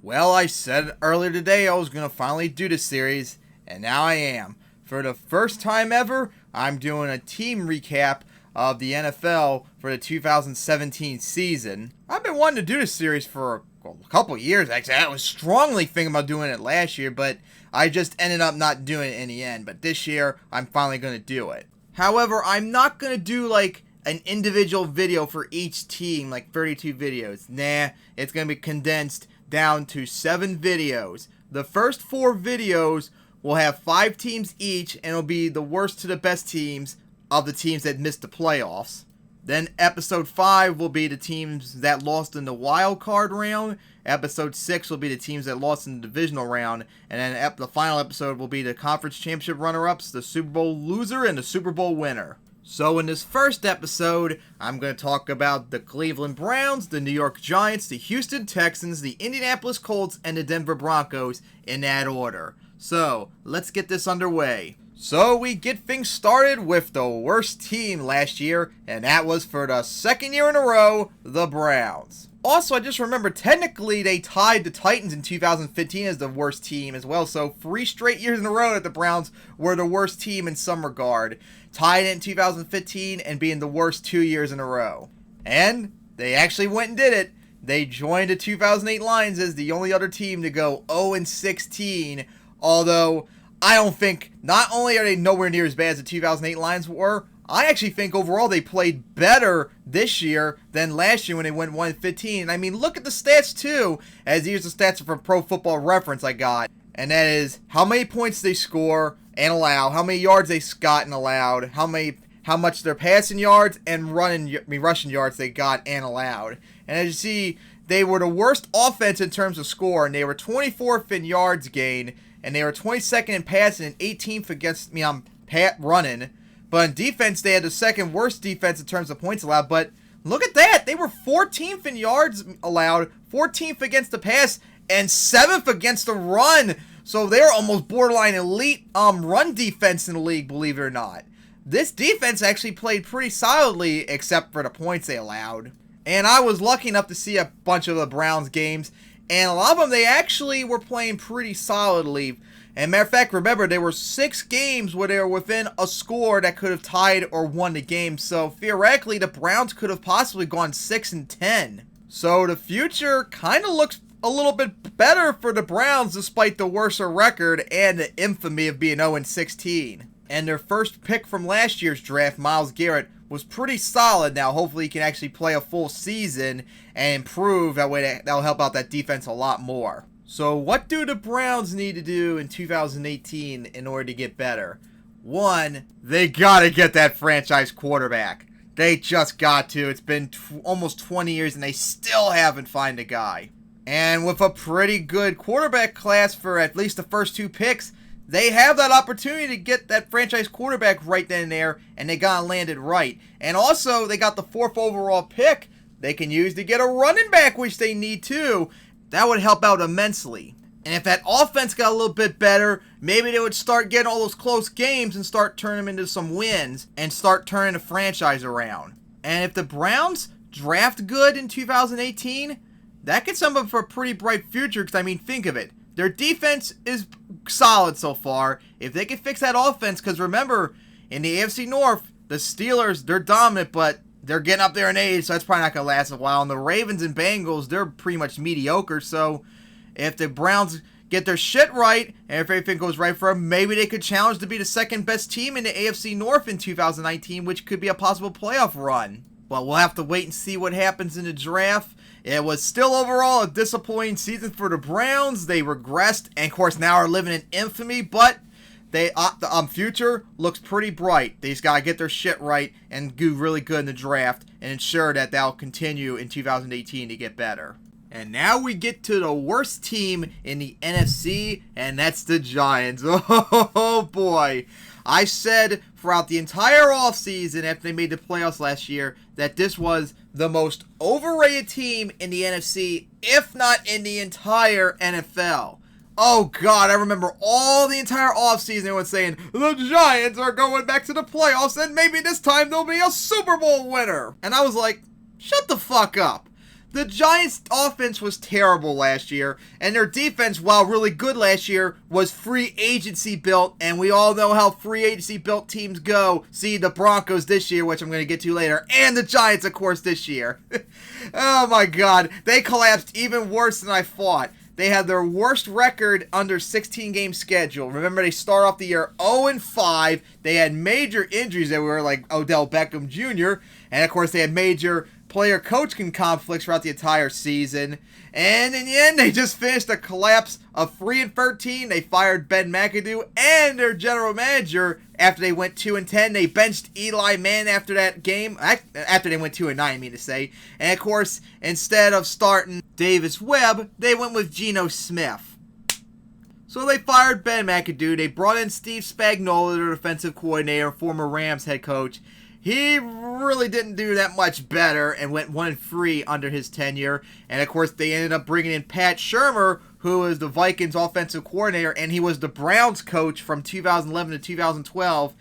Well, I said earlier today I was going to finally do this series, and now I am. For the first time ever, I'm doing a team recap of the NFL for the 2017 season. I've been wanting to do this series for a couple years, actually. I was strongly thinking about doing it last year, but I just ended up not doing it in the end. But this year, I'm finally going to do it. However, I'm not going to do like an individual video for each team, like 32 videos. Nah, it's going to be condensed down to 7 videos. The first 4 videos will have 5 teams each, and it'll be the worst to the best teams of the teams that missed the playoffs. Then episode 5 will be the teams that lost in the wild card round. Episode 6 will be the teams that lost in the divisional round. And then the final episode will be the conference championship runner-ups, the Super Bowl loser, and the Super Bowl winner. So in this first episode, I'm going to talk about the Cleveland Browns, the New York Giants, the Houston Texans, the Indianapolis Colts, and the Denver Broncos in that order. So let's get this underway. So we get things started with the worst team last year, and that was for the second year in a row, the Browns. Also, I just remember technically they tied the Titans in 2015 as the worst team as well, so 3 straight years in a row that the Browns were the worst team in some regard. Tied it in 2015 and being the worst 2 years in a row. And they actually went and did it. They joined the 2008 Lions as the only other team to go 0-16, although I don't think, not only are they nowhere near as bad as the 2008 Lions were, I actually think overall they played better this year than last year when they went 1-15. And I mean, look at the stats too, as here's the stats from Pro Football Reference I got. And that is how many points they score and allow, how many yards they got and allowed, how much their passing yards and rushing yards they got and allowed. And as you see, they were the worst offense in terms of score, and they were 24th in yards gained, and they were 22nd in passing and 18th against running. But in defense, they had the second worst defense in terms of points allowed. But look at that. They were 14th in yards allowed, 14th against the pass, and 7th against the run. So they're almost borderline elite run defense in the league, believe it or not. This defense actually played pretty solidly, except for the points they allowed. And I was lucky enough to see a bunch of the Browns games, and a lot of them, they actually were playing pretty solidly. And matter of fact, remember, there were 6 games where they were within a score that could have tied or won the game. So theoretically, the Browns could have possibly gone 6-10. So the future kind of looks a little bit better for the Browns despite the worser record and the infamy of being 0-16. And their first pick from last year's draft, Myles Garrett, was pretty solid. Now, hopefully he can actually play a full season and improve. That way that'll help out that defense a lot more. So what do the Browns need to do in 2018 in order to get better? 1, they gotta get that franchise quarterback. They just got to. It's been almost 20 years and they still haven't found a guy. And with a pretty good quarterback class for at least the first 2 picks, they have that opportunity to get that franchise quarterback right then and there, and they got landed right. And also, they got the 4th overall pick they can use to get a running back, which they need too. That would help out immensely. And if that offense got a little bit better, maybe they would start getting all those close games and start turning them into some wins and start turning the franchise around. And if the Browns draft good in 2018, that gets them up for a pretty bright future, because, I mean, think of it. Their defense is solid so far. If they can fix that offense, because remember, in the AFC North, the Steelers, they're dominant, but they're getting up there in age, so that's probably not going to last a while. And the Ravens and Bengals, they're pretty much mediocre. So if the Browns get their shit right, and if everything goes right for them, maybe they could challenge to be the second best team in the AFC North in 2019, which could be a possible playoff run. But we'll have to wait and see what happens in the draft. It was still overall a disappointing season for the Browns. They regressed and, of course, now are living in infamy, but the future looks pretty bright. They just got to get their shit right and do really good in the draft and ensure that that'll continue in 2018 to get better. And now we get to the worst team in the NFC, and that's the Giants. Oh boy. I said throughout the entire offseason after they made the playoffs last year that this was the most overrated team in the NFC, if not in the entire NFL. Oh God, I remember all the entire offseason everyone saying, the Giants are going back to the playoffs and maybe this time they'll be a Super Bowl winner. And I was like, shut the fuck up. The Giants' offense was terrible last year, and their defense, while really good last year, was free agency built, and we all know how free agency built teams go. See the Broncos this year, which I'm going to get to later, and the Giants, of course, this year. Oh my God, they collapsed even worse than I thought. They had their worst record under 16-game schedule. Remember, they start off the year 0-5. They had major injuries that were like Odell Beckham Jr., and of course, they had major player-coach conflicts throughout the entire season. And in the end, they just finished a collapse of 3-13. They fired Ben McAdoo and their general manager after they went 2-10. They benched Eli Manning after that game. After they went 2-9, I mean to say. And of course, instead of starting Davis Webb, they went with Geno Smith. So they fired Ben McAdoo. They brought in Steve Spagnuolo, their defensive coordinator, former Rams head coach. He really didn't do that much better and went 1-3 under his tenure. And of course, they ended up bringing in Pat Shurmur, who is the Vikings offensive coordinator, and he was the Browns coach from 2011 to 2012.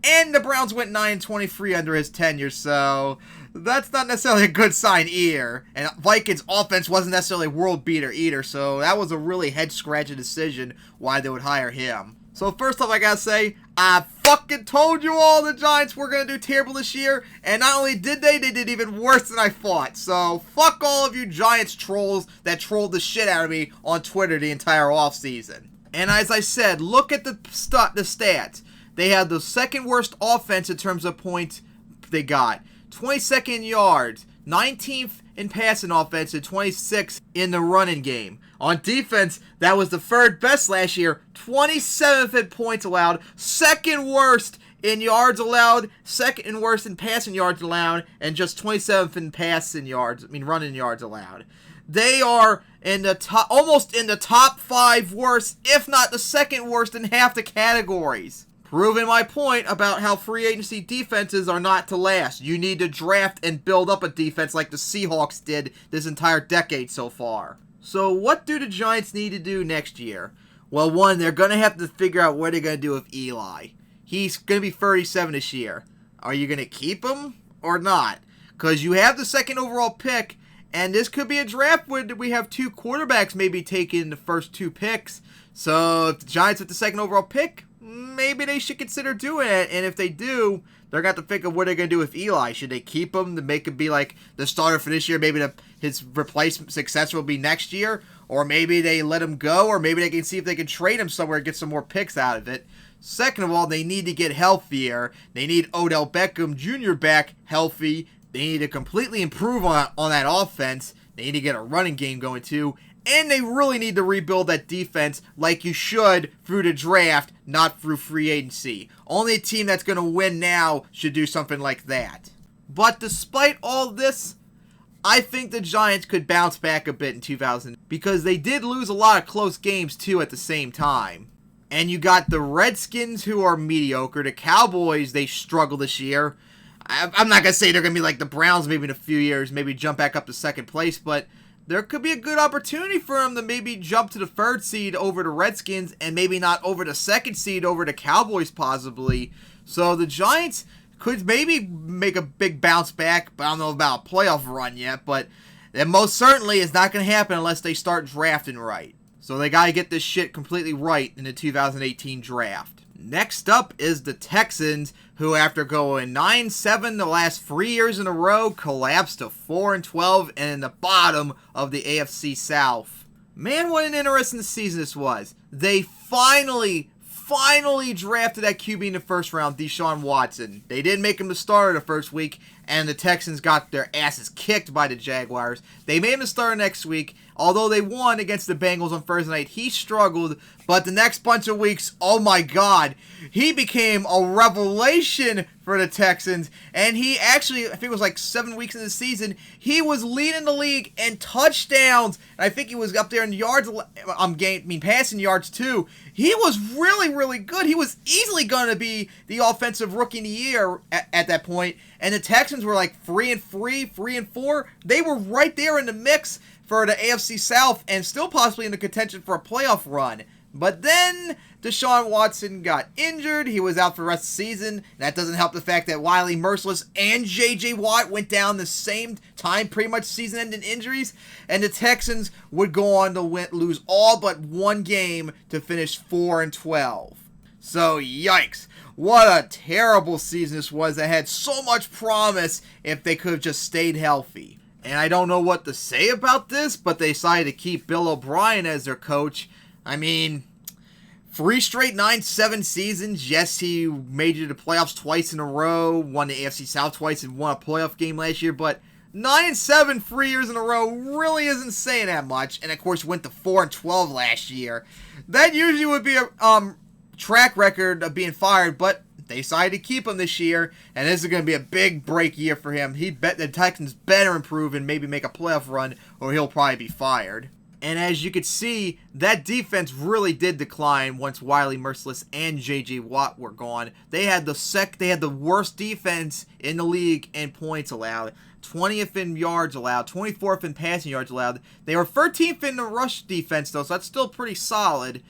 And the Browns went 9-23 under his tenure, so that's not necessarily a good sign either. And Vikings offense wasn't necessarily a world beater either, so that was a really head-scratching decision why they would hire him. So first off, I gotta say, I fucking told you all the Giants were gonna do terrible this year, and not only did they did even worse than I thought. So fuck all of you Giants trolls that trolled the shit out of me on Twitter the entire offseason. And as I said, look at the stats. They had the second worst offense in terms of points they got. 22nd in yards, 19th in passing offense, and 26th in the running game. On defense, that was the third best last year, 27th in points allowed, second worst in yards allowed, second worst in passing yards allowed, and just 27th in running yards allowed. They are in the top, almost in the top 5 worst, if not the second worst in half the categories. Proving my point about how free agency defenses are not to last. You need to draft and build up a defense like the Seahawks did this entire decade so far. So what do the Giants need to do next year? Well, one, they're going to have to figure out what they're going to do with Eli. He's going to be 37 this year. Are you going to keep him or not? Because you have the second overall pick, and this could be a draft where we have 2 quarterbacks maybe taking the first 2 picks. So if the Giants with the second overall pick, maybe they should consider doing it. And if they do, they're going to have to think of what they're going to do with Eli. Should they keep him to make him be like the starter for this year? Maybe his replacement successor will be next year. Or maybe they let him go. Or maybe they can see if they can trade him somewhere and get some more picks out of it. Second of all, they need to get healthier. They need Odell Beckham Jr. back healthy. They need to completely improve on that offense. They need to get a running game going too. And they really need to rebuild that defense like you should through the draft, not through free agency. Only a team that's going to win now should do something like that. But despite all this, I think the Giants could bounce back a bit in 2000 because they did lose a lot of close games too at the same time. And you got the Redskins, who are mediocre. The Cowboys, they struggle this year. I'm not going to say they're going to be like the Browns maybe in a few years, maybe jump back up to second place, but there could be a good opportunity for them to maybe jump to the 3rd seed over the Redskins and maybe not over the 2nd seed over the Cowboys possibly. So the Giants could maybe make a big bounce back, but I don't know about a playoff run yet, but that most certainly is not going to happen unless they start drafting right. So they got to get this shit completely right in the 2018 draft. Next up is the Texans, who after going 9-7 the last 3 years in a row, collapsed to 4-12 and in the bottom of the AFC South. Man, what an interesting season this was. They finally drafted that QB in the first round, Deshaun Watson. They didn't make him the starter the first week, and the Texans got their asses kicked by the Jaguars. They made him the starter next week. Although they won against the Bengals on Thursday night, he struggled. But the next bunch of weeks, oh my God, he became a revelation for the Texans. And he actually, I think it was like 7 weeks into the season, he was leading the league in touchdowns. And I think he was up there in yards, passing yards too. He was really good. He was easily going to be the offensive rookie of the year at that point. And the Texans were like 3-3, 3-4. They were right there in the mix for the AFC South and still possibly in the contention for a playoff run. But then Deshaun Watson got injured. He was out for the rest of the season. That doesn't help the fact that Wiley Merciless and J.J. Watt went down the same time, pretty much season-ending injuries. And the Texans would go on to lose all but one game to finish 4-12. So, yikes. What a terrible season this was that had so much promise if they could have just stayed healthy. And I don't know what to say about this, but they decided to keep Bill O'Brien as their coach. I mean, 3 straight 9-7 seasons. Yes, he made it to the playoffs twice in a row, won the AFC South twice, and won a playoff game last year. But 9-7 3 years in a row really isn't saying that much. And of course, went to 4-12 last year. That usually would be a track record of being fired, but they decided to keep him this year, and this is going to be a big break year for him. He bet the Texans better improve and maybe make a playoff run, or he'll probably be fired. And as you could see, that defense really did decline once Wiley Merciless and J.J. Watt were gone. They had the worst defense in the league in points allowed, 20th in yards allowed, 24th in passing yards allowed. They were 13th in the rush defense, though, so that's still pretty solid.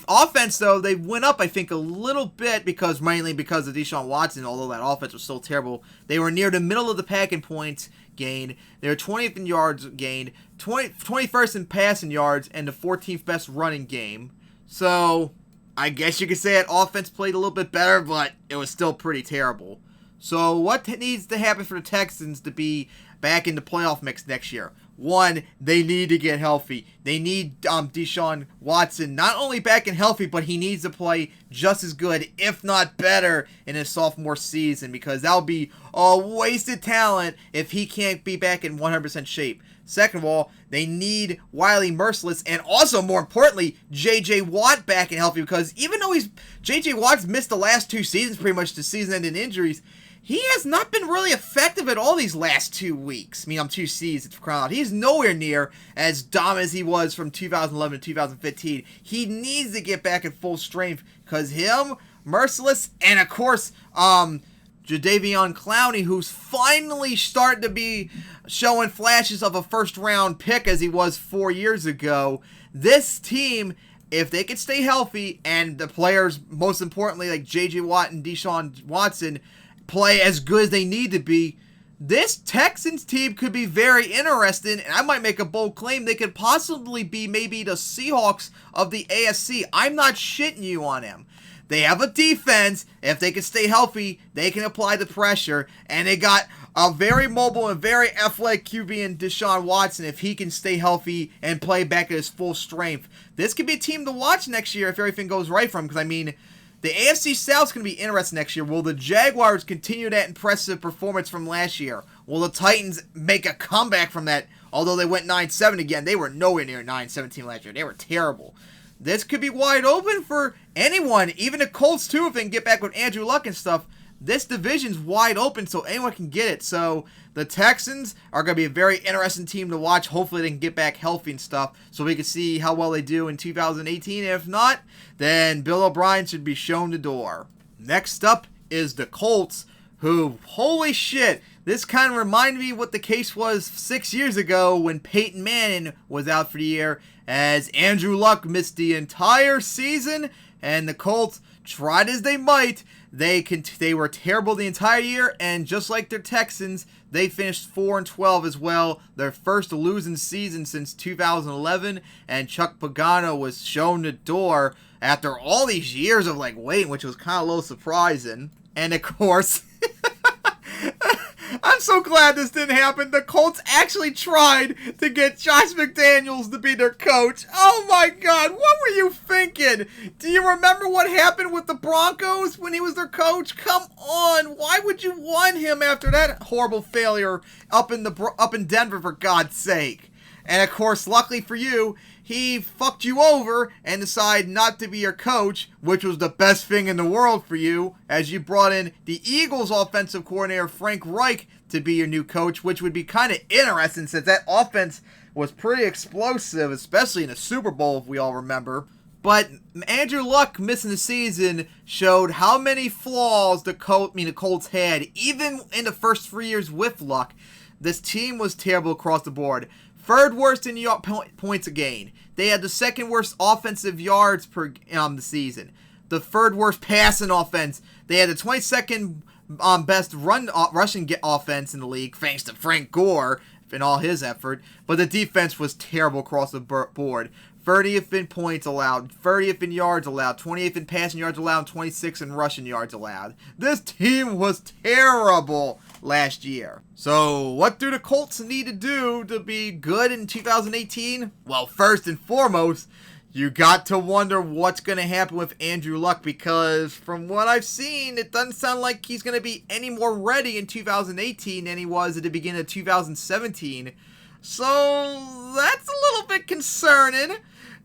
Offense, though, they went up, I think, a little bit mainly because of Deshaun Watson, although that offense was still terrible. They were near the middle of the pack in points gained. They were 20th in yards gained, 21st in passing yards, and the 14th best running game. So, I guess you could say that offense played a little bit better, but it was still pretty terrible. So, what needs to happen for the Texans to be back in the playoff mix next year? One, they need to get healthy. They need Deshaun Watson not only back and healthy, but he needs to play just as good, if not better, in his sophomore season, because that'll be a wasted talent if he can't be back in 100% shape. Second of all, they need Wiley Merciless and also, more importantly, J.J. Watt back and healthy, because even though J.J. Watt's missed the last 2 seasons pretty much to season-ending injuries, he has not been really effective at all these last 2 weeks. 2 seasons for crying out. He's nowhere near as dumb as he was from 2011 to 2015. He needs to get back at full strength because him, Merciless, and of course, Jadeveon Clowney, who's finally starting to be showing flashes of a first-round pick as he was 4 years ago. This team, if they could stay healthy, and the players, most importantly, like J.J. Watt and Deshaun Watson, play as good as they need to be, this Texans team could be very interesting, and I might make a bold claim they could possibly be maybe the Seahawks of the AFC. I'm not shitting you on them. They have a defense. If they can stay healthy, they can apply the pressure, and they got a very mobile and very athletic QB in Deshaun Watson if he can stay healthy and play back at his full strength. This could be a team to watch next year if everything goes right for him, because the AFC South is going to be interesting next year. Will the Jaguars continue that impressive performance from last year? Will the Titans make a comeback from that? Although they went 9-7 again, they were nowhere near 9-17 last year. They were terrible. This could be wide open for anyone, even the Colts too, if they can get back with Andrew Luck and stuff. This division's wide open, so anyone can get it. So the Texans are going to be a very interesting team to watch. Hopefully they can get back healthy and stuff so we can see how well they do in 2018. If not, then Bill O'Brien should be shown the door. Next up is the Colts, who, holy shit, this kind of reminded me what the case was 6 years ago when Peyton Manning was out for the year, as Andrew Luck missed the entire season, and the Colts, tried as they might, they were terrible the entire year, and just like their Texans, they finished 4-12 as well, their first losing season since 2011, and Chuck Pagano was shown the door after all these years of waiting, which was kind of a little surprising. And of course, I'm so glad this didn't happen. The Colts actually tried to get Josh McDaniels to be their coach. Oh my God, what were you thinking? Do you remember what happened with the Broncos when he was their coach? Come on, why would you want him after that horrible failure up in Denver, for God's sake? And of course, luckily for you, he fucked you over and decided not to be your coach, which was the best thing in the world for you, as you brought in the Eagles offensive coordinator Frank Reich to be your new coach, which would be kind of interesting since that offense was pretty explosive, especially in the Super Bowl, if we all remember. But Andrew Luck missing the season showed how many flaws the Colts had, even in the first 3 years with Luck. This team was terrible across the board. third worst in points a game. They had the second worst offensive yards per the season. The third worst passing offense. They had the 22nd best rushing offense in the league, thanks to Frank Gore and all his effort. But the defense was terrible across the board. 30th in points allowed, 30th in yards allowed, 28th in passing yards allowed, 26th in rushing yards allowed. This team was terrible last year. So what do the Colts need to do to be good in 2018? Well, first and foremost, you got to wonder what's going to happen with Andrew Luck, because from what I've seen, it doesn't sound like he's going to be any more ready in 2018 than he was at the beginning of 2017. So that's a little bit concerning,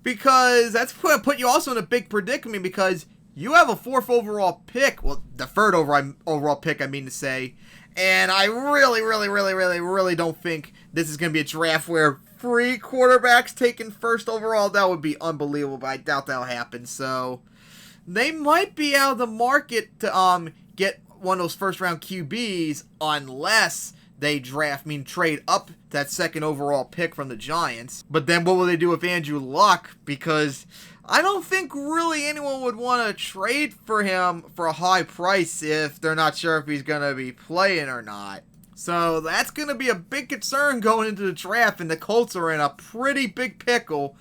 because that's going to put you also in a big predicament, because you have a 4th overall pick, well, the 3rd overall pick, I mean to say, and I really don't think this is going to be a draft where 3 quarterbacks taken 1st overall. That would be unbelievable, but I doubt that'll happen. So they might be out of the market to get one of those 1st-round QBs unless they trade up that 2nd overall pick from the Giants. But then what will they do with Andrew Luck? Because I don't think really anyone would want to trade for him for a high price if they're not sure if he's going to be playing or not. So that's going to be a big concern going into the draft, and the Colts are in a pretty big pickle.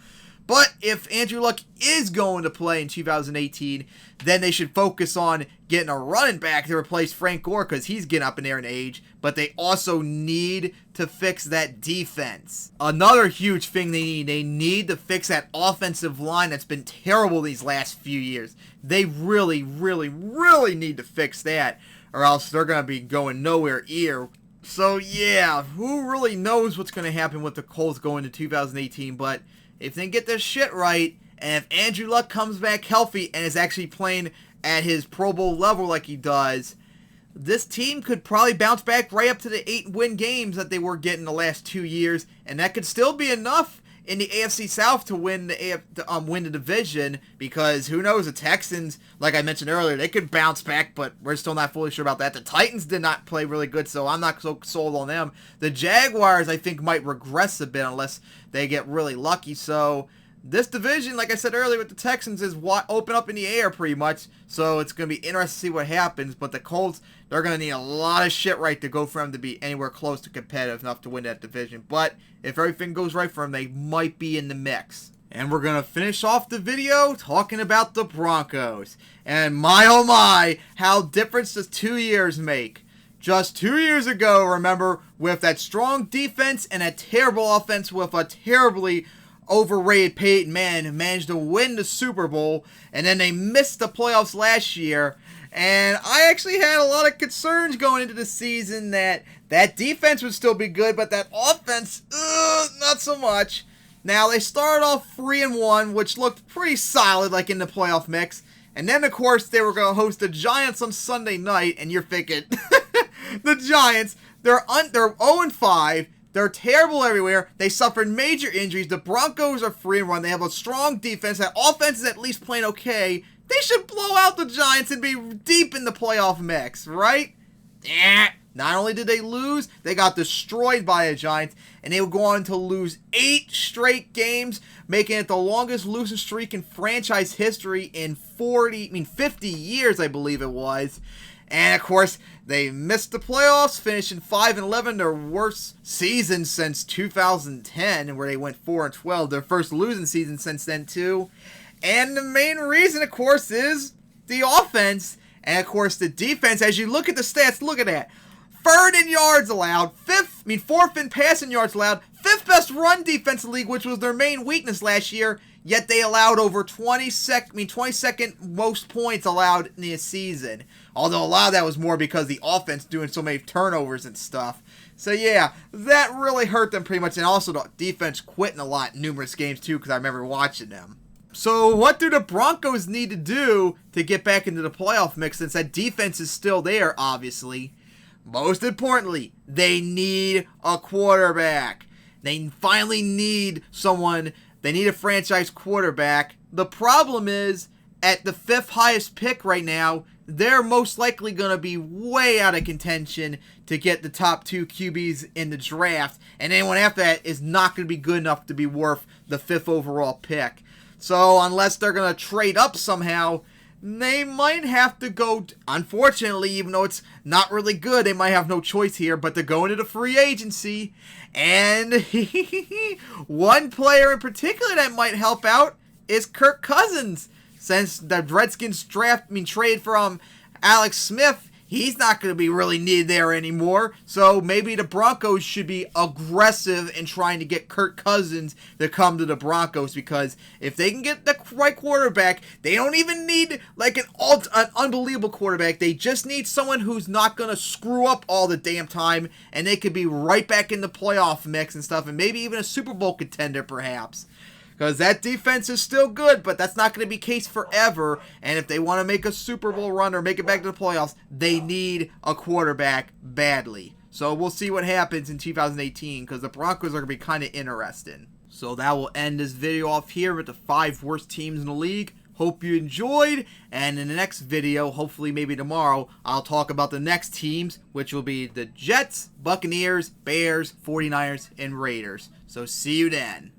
But if Andrew Luck is going to play in 2018, then they should focus on getting a running back to replace Frank Gore, because he's getting up in there in age. But they also need to fix that defense. Another huge thing they need to fix that offensive line that's been terrible these last few years. They really need to fix that, or else they're going to be going nowhere near. So yeah, who really knows what's going to happen with the Colts going to 2018, but if they get their shit right, and if Andrew Luck comes back healthy and is actually playing at his Pro Bowl level like he does, this team could probably bounce back right up to the 8-win games that they were getting the last 2 years, and that could still be enough in the AFC South to win the division, because who knows, the Texans, like I mentioned earlier, they could bounce back, but we're still not fully sure about that. The Titans did not play really good, so I'm not so sold on them. The Jaguars, I think, might regress a bit unless they get really lucky. So this division, like I said earlier with the Texans, is open up in the air pretty much, so it's going to be interesting to see what happens. But the Colts, they're going to need a lot of shit right to go for them to be anywhere close to competitive enough to win that division. But if everything goes right for them, they might be in the mix. And we're going to finish off the video talking about the Broncos. And my oh my, how difference does 2 years make. Just 2 years ago, remember, with that strong defense and a terrible offense with a terribly overrated Peyton Manning, who managed to win the Super Bowl, and then they missed the playoffs last year. And I actually had a lot of concerns going into the season that defense would still be good, but that offense, not so much. Now, they started off 3-1, which looked pretty solid, like in the playoff mix. And then, of course, they were going to host the Giants on Sunday night, and you're thinking, the Giants, they're 0-5. They're terrible everywhere. They suffered major injuries. The Broncos are 3-1. They have a strong defense. That offense is at least playing okay. They should blow out the Giants and be deep in the playoff mix, right? Not only did they lose, they got destroyed by the Giants, and they will go on to lose 8 straight games, making it the longest losing streak in franchise history in 50 years, I believe it was. And, of course, they missed the playoffs, finishing 5-11, their worst season since 2010, where they went 4-12, their first losing season since then, too. And the main reason, of course, is the offense. And, of course, the defense. As you look at the stats, look at that. 3rd in yards allowed, 4th in passing yards allowed, 5th best run defense in the league, which was their main weakness last year. Yet they allowed over 22nd most points allowed in the season. Although a lot of that was more because the offense doing so many turnovers and stuff. So yeah, that really hurt them pretty much. And also the defense quitting a lot in numerous games too, because I remember watching them. So what do the Broncos need to do to get back into the playoff mix, since that defense is still there, obviously? Most importantly, they need a quarterback. They finally need someone. They need a franchise quarterback. The problem is, at the 5th highest pick right now, they're most likely going to be way out of contention to get the top 2 QBs in the draft, and anyone after that is not going to be good enough to be worth the 5th overall pick. So unless they're going to trade up somehow, they might have to go, unfortunately, even though it's not really good, they might have no choice here but to go into the free agency. And one player in particular that might help out is Kirk Cousins. Since the Redskins trade for Alex Smith, he's not going to be really needed there anymore. So maybe the Broncos should be aggressive in trying to get Kirk Cousins to come to the Broncos, because if they can get the right quarterback, they don't even need like an unbelievable quarterback. They just need someone who's not going to screw up all the damn time, and they could be right back in the playoff mix and stuff, and maybe even a Super Bowl contender perhaps. Because that defense is still good, but that's not going to be the case forever. And if they want to make a Super Bowl run or make it back to the playoffs, they need a quarterback badly. So we'll see what happens in 2018, because the Broncos are going to be kind of interesting. So that will end this video off here with the 5 worst teams in the league. Hope you enjoyed, and in the next video, hopefully maybe tomorrow, I'll talk about the next teams, which will be the Jets, Buccaneers, Bears, 49ers, and Raiders. So see you then.